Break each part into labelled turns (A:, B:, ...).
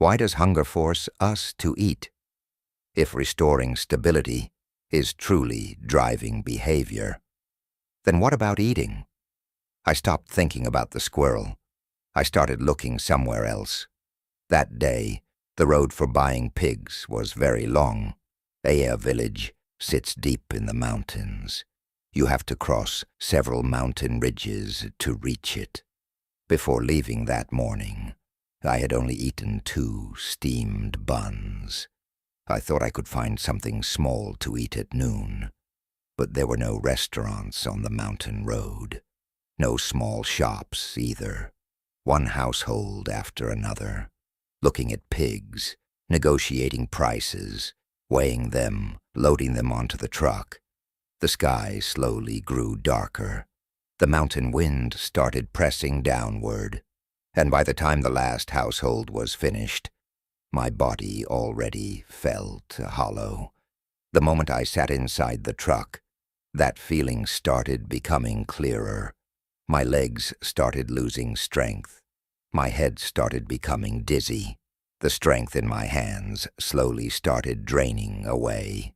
A: Why does hunger force us to eat? If restoring stability is truly driving behavior, then what about eating? I stopped thinking about the squirrel. I started looking somewhere else. That day, the road for buying pigs was very long. Aya village sits deep in the mountains. You have to cross several mountain ridges to reach it. Before leaving that morning, I had only eaten 2 steamed buns. I thought I could find something small to eat at noon, but there were no restaurants on the mountain road. No small shops either. One household after another, looking at pigs, negotiating prices, weighing them, loading them onto the truck. The sky slowly grew darker. The mountain wind started pressing downward, and by the time the last household was finished, my body already felt hollow. The moment I sat inside the truck, that feeling started becoming clearer. My legs started losing strength. My head started becoming dizzy. The strength in my hands slowly started draining away.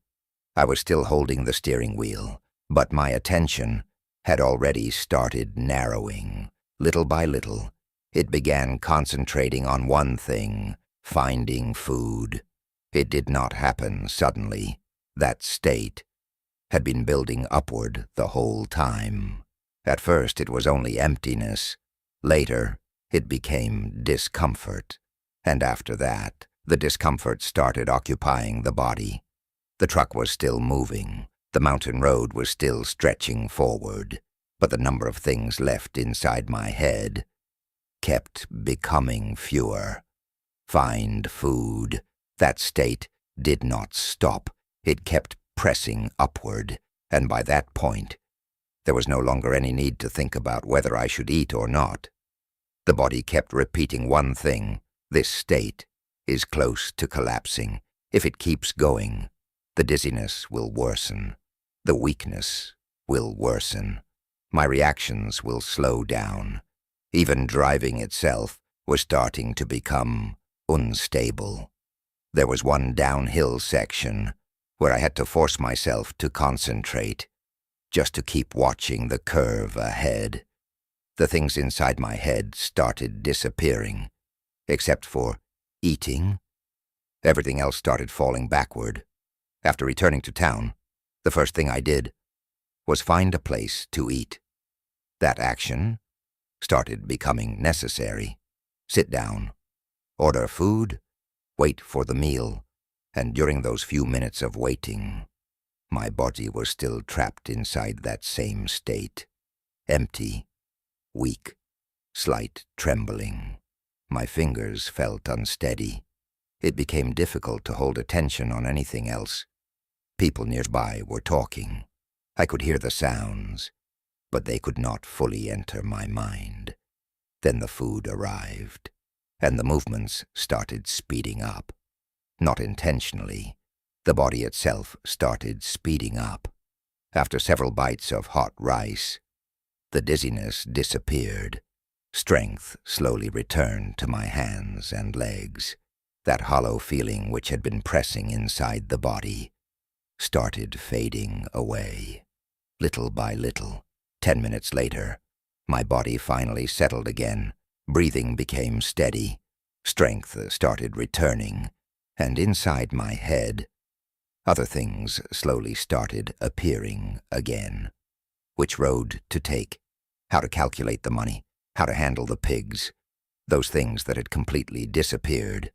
A: I was still holding the steering wheel, but my attention had already started narrowing. Little by little, it began concentrating on one thing: finding food. It did not happen suddenly. That state had been building upward the whole time. At first it was only emptiness. Later, it became discomfort. And after that, the discomfort started occupying the body. The truck was still moving. The mountain road was still stretching forward. But the number of things left inside my head kept becoming fewer. Find food. That state did not stop. It kept pressing upward. And by that point, there was no longer any need to think about whether I should eat or not. The body kept repeating one thing: this state is close to collapsing. If it keeps going, the dizziness will worsen. The weakness will worsen. My reactions will slow down. Even driving itself was starting to become unstable. There was one downhill section where I had to force myself to concentrate, just to keep watching the curve ahead. The things inside my head started disappearing. Except for eating, everything else started falling backward. After returning to town, the first thing I did was find a place to eat. That action started becoming necessary. Sit down, order food, wait for the meal, and during those few minutes of waiting, my body was still trapped inside that same state. Empty, weak, slight trembling. My fingers felt unsteady. It became difficult to hold attention on anything else. People nearby were talking. I could hear the sounds, but they could not fully enter my mind. Then the food arrived, and the movements started speeding up. Not intentionally, the body itself started speeding up. After several bites of hot rice, the dizziness disappeared. Strength slowly returned to my hands and legs. That hollow feeling which had been pressing inside the body started fading away. Little by little, 10 minutes later, my body finally settled again. Breathing became steady. Strength started returning, and inside my head, other things slowly started appearing again. Which road to take, how to calculate the money, how to handle the pigs. Those things that had completely disappeared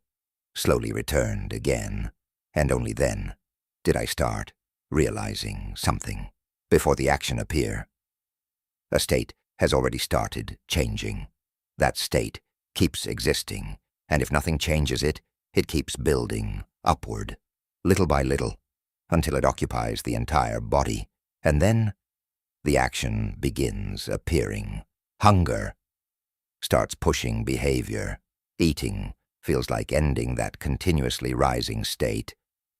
A: slowly returned again, and only then did I start realizing something. Before the action appear, a state has already started changing. That state keeps existing, and if nothing changes it, it keeps building upward, little by little, until it occupies the entire body, and then the action begins appearing. Hunger starts pushing behavior. Eating feels like ending that continuously rising state,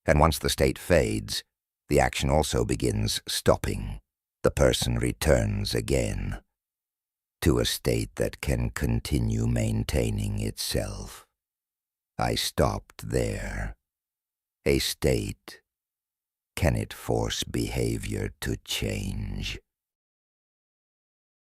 A: and once the state fades, the action also begins stopping. The person returns again to a state that can continue maintaining itself. I stopped there. A state, can it force behavior to change?